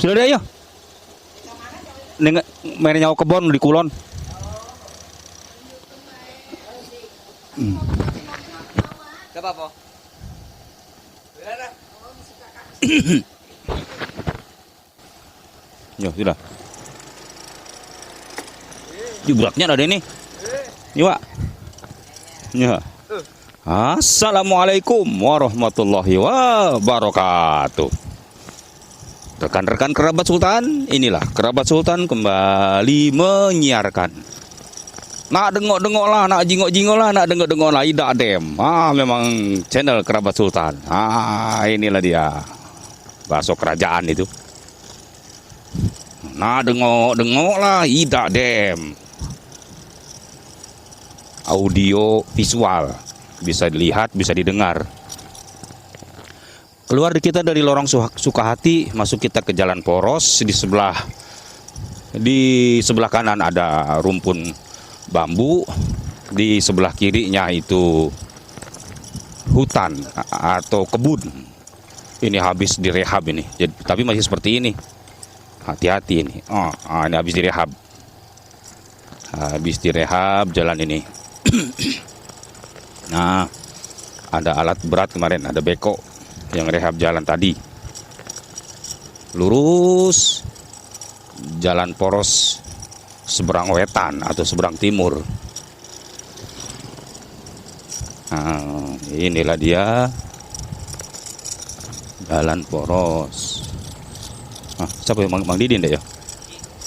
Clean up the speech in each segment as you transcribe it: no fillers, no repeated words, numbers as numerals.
Sudah deh ya. Neng mere nyawa kebon di kulon. Coba po. Ya sudah. Jubraknya ada ini. Ini Pak. Ya. Assalamualaikum warahmatullahi wabarakatuh. Rekan-rekan kerabat Sultan, inilah kerabat Sultan kembali menyiarkan. Nak dengok-dengok lah, nak jingok-jingok lah, nak dengok-dengok lah, idak dem. Memang channel kerabat Sultan. Inilah dia. Bakso kerajaan itu. Nah dengok-dengok lah, idak dem. Audio visual. Bisa dilihat, bisa didengar. Keluar kita dari lorong Sukahati, masuk kita ke jalan poros. Di sebelah kanan ada rumpun bambu, di sebelah kirinya itu hutan atau kebun. Ini habis direhab ini. Tapi masih seperti ini. Hati-hati ini. Ini habis direhab. Habis direhab jalan ini. Nah, ada alat berat kemarin, ada beko yang rehab jalan tadi. Lurus jalan poros seberang wetan atau seberang timur. Nah, inilah dia jalan poros. Siapa yang Mang Didin deh ya?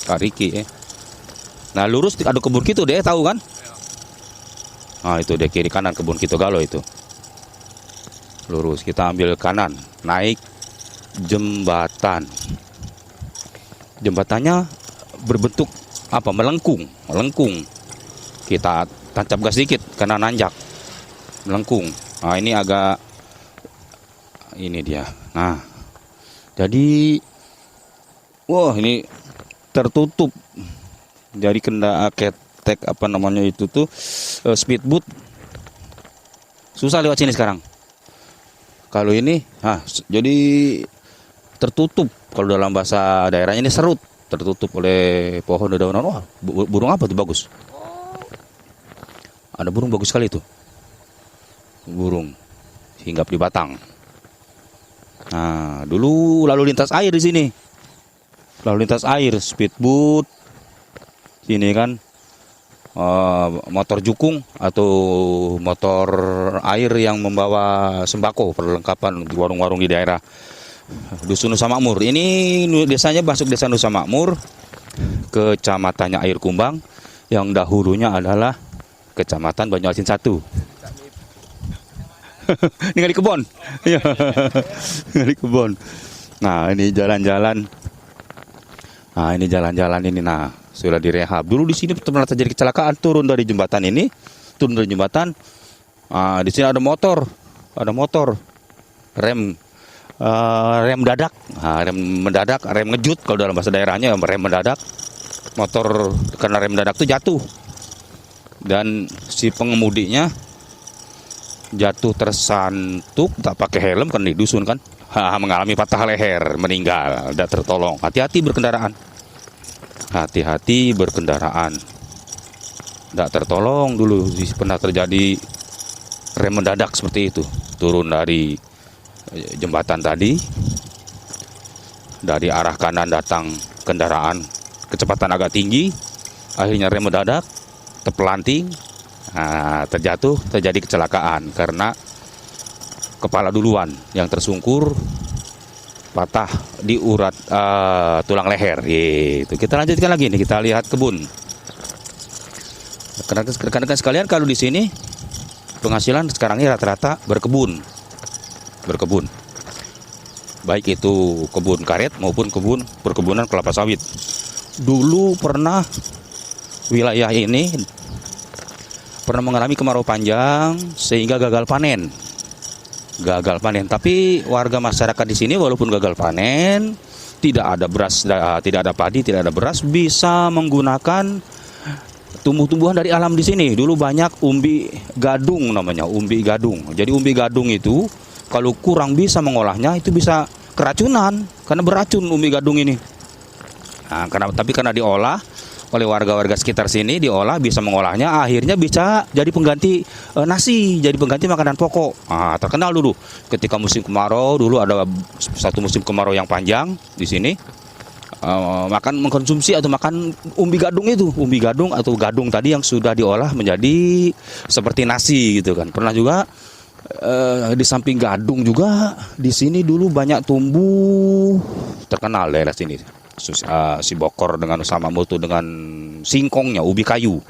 Kak Riki ya. Nah, lurus ada kebun gitu deh, tahu kan? Itu dia kiri kanan kebun Kito Galo itu. Lurus kita ambil kanan, naik jembatan. Jembatannya berbentuk apa? Melengkung. Kita tancap gas dikit karena nanjak. Melengkung. Ini agak ini dia. Nah, jadi ini tertutup. Jadi ketek apa namanya itu tuh speedboat susah lewat sini sekarang. Kalau ini jadi tertutup. Kalau dalam bahasa daerahnya ini serut, tertutup oleh pohon dedaunan. Burung apa tuh bagus? Ada burung bagus sekali tuh. Burung hinggap di batang. Nah, dulu lalu lintas air di sini. Lalu lintas air speedboat. Sini kan motor jukung atau motor air yang membawa sembako perlengkapan di warung-warung di daerah Dusun Nusa Makmur. Ini desanya masuk desa Nusa Makmur, kecamatannya Air Kumbang, yang dahulunya adalah kecamatan Banyuasin 1. Ini di kebon. Di kebon. Nah, ini jalan-jalan. Nah, sudah direhab. Dulu di sini pernah terjadi kecelakaan, turun dari jembatan ini. Di sini ada motor, rem mendadak, rem ngejut kalau dalam bahasa daerahnya, rem mendadak. Motor karena rem mendadak itu jatuh, dan si pengemudinya jatuh tersantuk, tak pakai helm kan di dusun kan, mengalami patah leher, meninggal, tidak tertolong. Hati-hati berkendaraan. Tidak tertolong. Dulu pernah terjadi rem mendadak seperti itu. Turun dari jembatan tadi, dari arah kanan datang kendaraan kecepatan agak tinggi, akhirnya rem mendadak, terpelanting, terjatuh, terjadi kecelakaan karena kepala duluan yang tersungkur, patah di urat tulang leher. Gitu. Kita lanjutkan lagi nih, kita lihat kebun. Rekan-rekan sekalian, kalau di sini penghasilan sekarang ini rata-rata berkebun. Baik itu kebun karet maupun perkebunan kelapa sawit. Dulu pernah wilayah ini pernah mengalami kemarau panjang sehingga gagal panen. Tapi warga masyarakat di sini walaupun gagal panen, tidak ada beras, tidak ada padi, tidak ada beras, bisa menggunakan tumbuh-tumbuhan dari alam di sini. Dulu banyak umbi gadung namanya, umbi gadung. Jadi umbi gadung itu kalau kurang bisa mengolahnya, itu bisa keracunan karena beracun umbi gadung ini. Nah, karena diolah oleh warga-warga sekitar sini, diolah bisa mengolahnya, akhirnya bisa jadi pengganti nasi, jadi pengganti makanan pokok. Nah, terkenal dulu ketika musim kemarau, dulu ada satu musim kemarau yang panjang di sini. Mengkonsumsi atau makan umbi gadung atau gadung tadi yang sudah diolah menjadi seperti nasi gitu kan. Pernah juga di samping gadung juga di sini dulu banyak tumbuh, terkenal daerah sini si bokor dengan sama mutu dengan singkongnya, ubi kayu.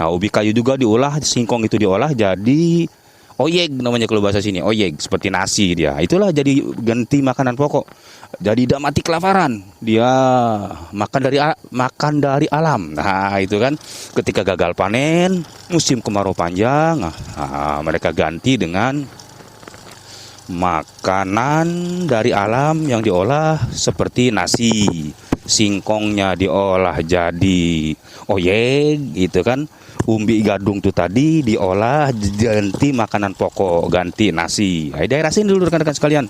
Nah, ubi kayu juga diolah, singkong itu diolah jadi oyeg namanya kalau bahasa sini, oyeg seperti nasi dia. Itulah jadi ganti makanan pokok. Jadi tidak mati kelaparan, dia makan dari alam. Nah, itu kan ketika gagal panen, musim kemarau panjang, mereka ganti dengan makanan dari alam yang diolah seperti nasi. Singkongnya diolah jadi oyeg gitu kan. Umbi gadung itu tadi diolah ganti makanan pokok, ganti nasi. Nah, daerah sini dulu rekan-rekan sekalian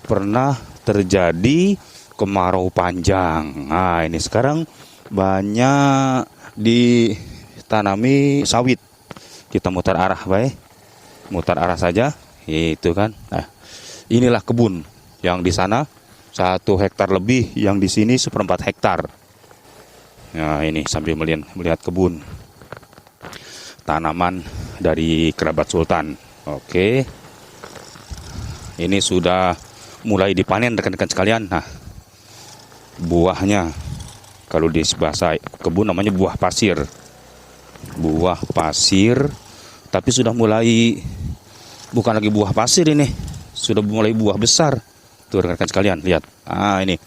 pernah terjadi kemarau panjang. Nah, ini sekarang banyak ditanami sawit. Kita mutar arah, baik. Mutar arah saja, itu kan. Nah, inilah kebun yang di sana 1 hektar lebih, yang di sini 1/4 hektar. Nah, ini sambil melihat kebun tanaman dari kerabat sultan. Oke. Ini sudah mulai dipanen rekan-rekan sekalian. Nah, buahnya kalau di bahasa kebun namanya buah pasir. Buah pasir, tapi sudah mulai bukan lagi buah pasir ini. Sudah mulai buah besar. Tuh rekan-rekan sekalian, lihat. Ah, ini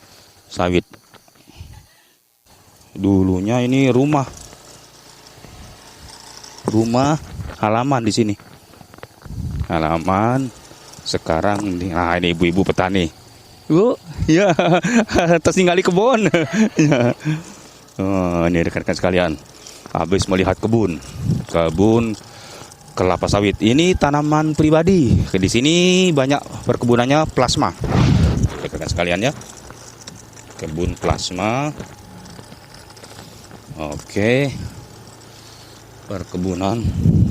sawit. Dulunya ini rumah halaman di sini. Halaman. Sekarang nah ini ibu-ibu petani. Ya, tertinggali kebun. Ya. Oh, ini rekan-rekan sekalian. Habis melihat kebun kelapa sawit. Ini tanaman pribadi. Di sini banyak perkebunannya plasma. Rekan-rekan sekalian ya. Kebun plasma. Oke. Perkebunan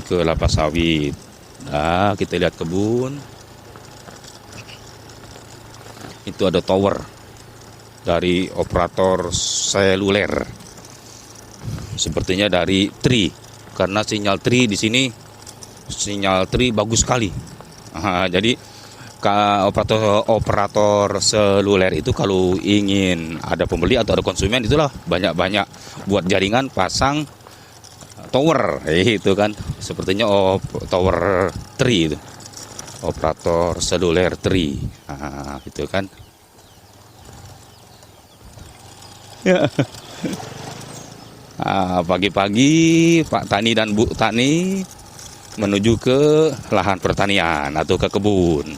kelapa sawit. Nah, kita lihat kebun. Itu ada tower dari operator seluler. Sepertinya dari Tri, karena sinyal Tri di sini sinyal Tri bagus sekali. Jadi operator seluler itu kalau ingin ada pembeli atau ada konsumen, itulah banyak-banyak buat jaringan pasang tower, itu kan. Sepertinya tower Tri itu. Operator seluler Tri. Nah, itu kan. Ya. Pagi-pagi Pak Tani dan Bu Tani menuju ke lahan pertanian atau ke kebun.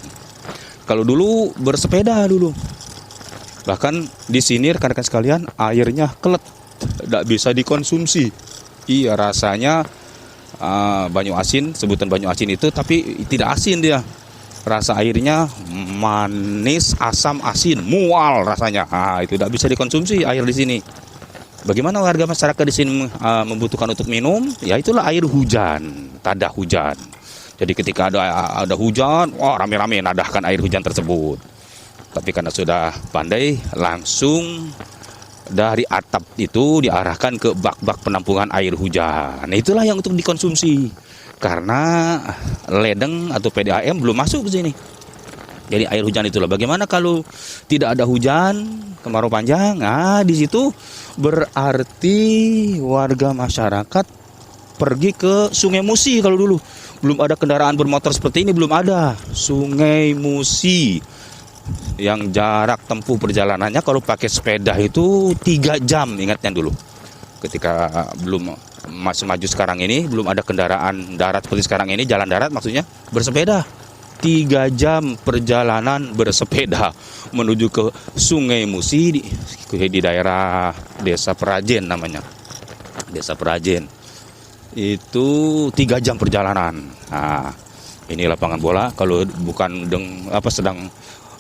Kalau dulu bersepeda dulu. Bahkan di sini rekan-rekan sekalian airnya kelet, tidak bisa dikonsumsi. Iya, rasanya banyu asin, sebutan banyu asin itu, tapi tidak asin dia. Rasa airnya manis, asam, asin, mual rasanya. Itu tidak bisa dikonsumsi air di sini. Bagaimana warga masyarakat di sini membutuhkan untuk minum? Ya itulah air hujan, tadah hujan. Jadi ketika ada hujan, wah rame-rame nadahkan air hujan tersebut. Tapi karena sudah pandai, langsung dari atap itu diarahkan ke bak-bak penampungan air hujan. Nah, itulah yang untuk dikonsumsi. Karena ledeng atau PDAM belum masuk ke sini. Jadi air hujan itulah. Bagaimana kalau tidak ada hujan, kemarau panjang? Nah, di situ berarti warga masyarakat pergi ke Sungai Musi kalau dulu. Belum ada kendaraan bermotor seperti ini, belum ada. Sungai Musi. Yang jarak tempuh perjalanannya kalau pakai sepeda itu 3 jam, ingatnya dulu. Ketika belum masih maju sekarang ini, belum ada kendaraan darat seperti sekarang ini, jalan darat maksudnya, bersepeda 3 jam perjalanan bersepeda menuju ke Sungai Musi di daerah Desa Perajen namanya. Desa Perajen. Itu 3 jam perjalanan. Nah, ini lapangan bola kalau bukan sedang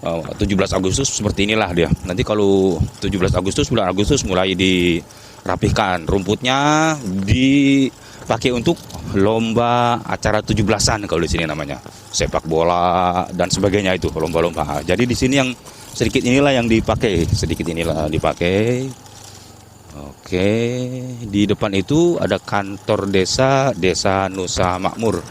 17 Agustus seperti inilah dia. Nanti kalau 17 Agustus, bulan Agustus mulai dirapihkan. Rumputnya dipakai untuk lomba acara 17-an kalau di sini namanya. Sepak bola dan sebagainya itu, lomba-lomba. Jadi di sini yang sedikit inilah yang dipakai, Oke, di depan itu ada kantor Desa Nusa Makmur.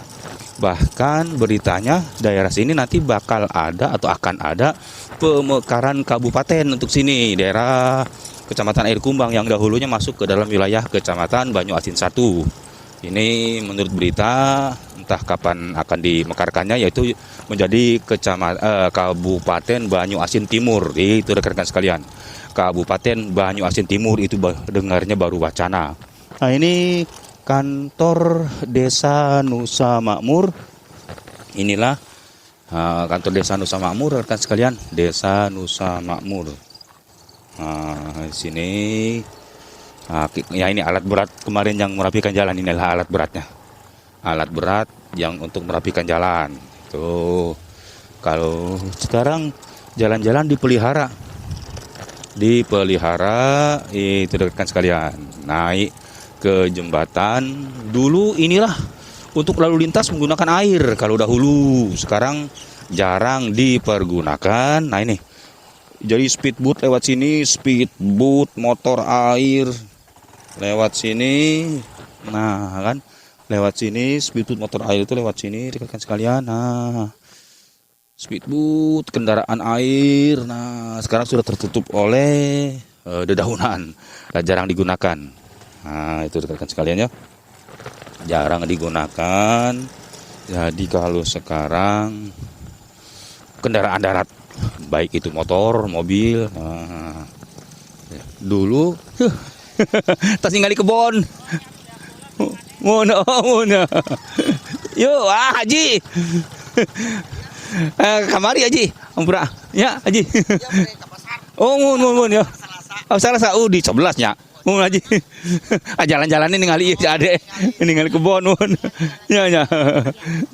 Bahkan beritanya daerah sini nanti bakal ada atau akan ada pemekaran kabupaten untuk sini, daerah Kecamatan Air Kumbang yang dahulunya masuk ke dalam wilayah Kecamatan Banyu Asin 1. Ini menurut berita entah kapan akan dimekarkannya, yaitu menjadi Kabupaten Banyu Asin Timur. Itu rekan-rekan sekalian, Kabupaten Banyu Asin Timur itu dengarnya baru wacana. Nah ini kantor Desa Nusa Makmur. Inilah kantor Desa Nusa Makmur, rekan sekalian, Desa Nusa Makmur. Di sini, ya ini alat berat kemarin yang merapikan jalan, inilah alat beratnya. Alat berat yang untuk merapikan jalan. Tuh, kalau sekarang jalan-jalan dipelihara, itu rekan sekalian, naik ke jembatan. Dulu inilah untuk lalu lintas menggunakan air kalau dahulu, sekarang jarang dipergunakan. Nah ini, jadi speedboat lewat sini, speedboat motor air lewat sini. Nah kan, lewat sini speedboat motor air itu lewat sini rekan sekalian. Nah, speedboat kendaraan air. Nah, sekarang sudah tertutup oleh dedaunan, jarang digunakan. Nah, itu rekan sekalian ya, jarang digunakan. Jadi kalau sekarang kendaraan darat, baik itu motor, mobil. Nah, dulu tas ningali kebon. Mana. Yo, Haji. Kamari Haji, ampura. Ya, Haji. Oh, mun ya. Salah di 11-nya. Mun Haji. Jalan-jalan ini ningali ieu ade. Ningali kebon mun. Ya. Ya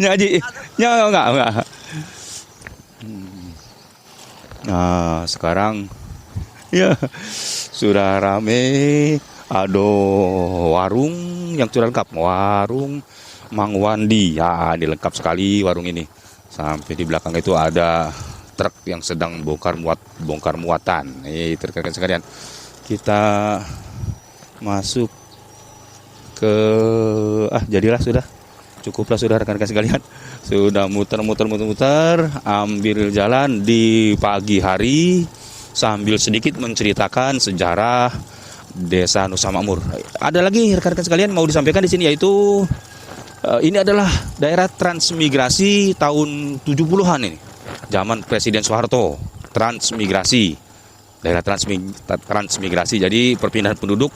Haji. Ya enggak. Nah, sekarang ya sudah rame. Ada warung yang sudah lengkap, warung Mang Wandi. Ya, ini lengkap sekali warung ini. Sampai di belakang itu ada truk yang sedang bongkar muatan. Itu rekan sekalian. Kita masuk ke jadilah sudah. Cukuplah sudah rekan-rekan sekalian. Sudah muter, ambil jalan di pagi hari sambil sedikit menceritakan sejarah Desa Nusa Makmur. Ada lagi rekan-rekan sekalian mau disampaikan di sini, yaitu ini adalah daerah transmigrasi tahun 70-an ini. Zaman Presiden Soeharto, transmigrasi. Daerah transmigrasi. Jadi perpindahan penduduk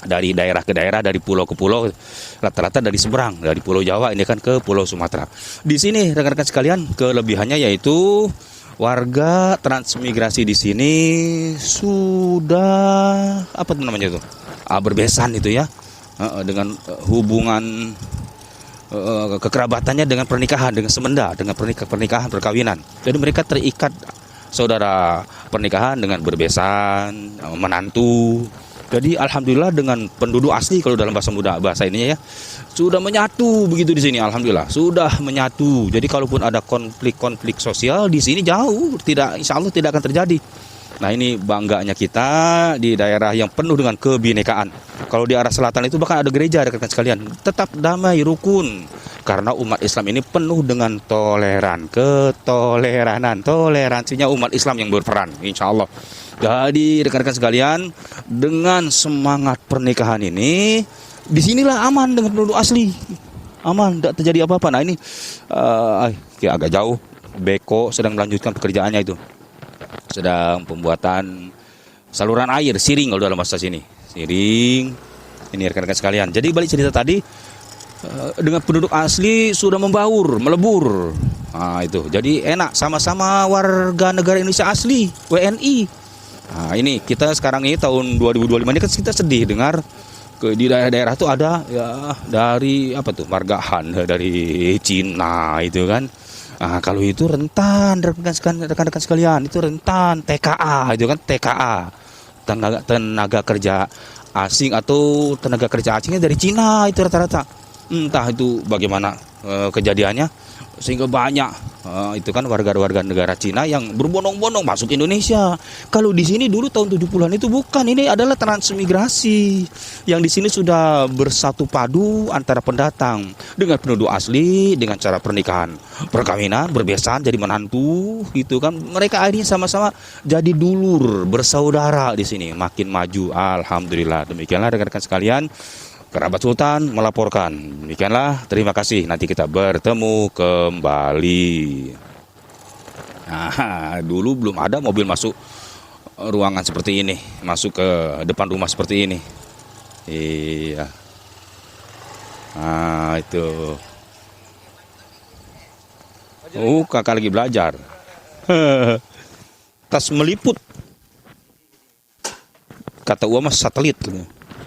dari daerah ke daerah, dari pulau ke pulau, rata-rata dari seberang, dari Pulau Jawa ini kan ke Pulau Sumatera. Di sini rekan-rekan sekalian, kelebihannya yaitu warga transmigrasi di sini sudah berbesan itu ya, dengan hubungan kekerabatannya dengan pernikahan, dengan semenda, dengan pernikahan perkawinan. Jadi mereka terikat saudara pernikahan dengan berbesan, menantu. Jadi alhamdulillah dengan penduduk asli, kalau dalam bahasa ini ya, sudah menyatu begitu di sini. Alhamdulillah sudah menyatu. Jadi kalaupun ada konflik sosial di sini jauh, insya Allah tidak akan terjadi. Nah ini bangganya kita di daerah yang penuh dengan kebinekaan. Kalau di arah selatan itu bahkan ada gereja rekan sekalian, tetap damai, rukun. Karena umat Islam ini penuh dengan toleransinya umat Islam yang berperan, insya Allah. Jadi rekan-rekan sekalian, dengan semangat pernikahan ini, disinilah aman dengan penduduk asli, aman, tidak terjadi apa-apa. Nah ini agak jauh, Beko sedang melanjutkan pekerjaannya itu, sedang pembuatan saluran air, siring kalau dalam bahasa sini, siring. Ini rekan-rekan sekalian. Jadi balik cerita tadi, dengan penduduk asli sudah melebur. Nah itu, jadi enak, sama-sama warga negara Indonesia asli, WNI. Nah ini kita sekarang ini tahun 2025 ini kan kita sedih dengar di daerah-daerah itu ada ya dari margahan dari Cina itu kan, Nah, kalau itu rentan rekan-rekan sekalian, itu rentan TKA, itu kan TKA, tenaga kerja asing atau tenaga kerja asingnya dari Cina itu rata-rata. Entah itu bagaimana kejadiannya sehingga banyak itu kan warga negara Cina yang berbondong-bondong masuk Indonesia. Kalau di sini dulu tahun 70-an itu bukan, ini adalah transmigrasi yang di sini sudah bersatu padu antara pendatang dengan penduduk asli dengan cara pernikahan, perkawinan, berbesanan jadi menantu gitu kan. Mereka akhirnya sama-sama jadi dulur, bersaudara di sini, makin maju. Alhamdulillah. Demikianlah rekan-rekan sekalian. Kerabat Sultan melaporkan. Demikianlah, terima kasih. Nanti kita bertemu kembali. Nah, dulu belum ada mobil masuk ruangan seperti ini, masuk ke depan rumah seperti ini. Iya. Nah, itu. Kakak lagi belajar. Tas meliput. Kata Uwa mas satelit.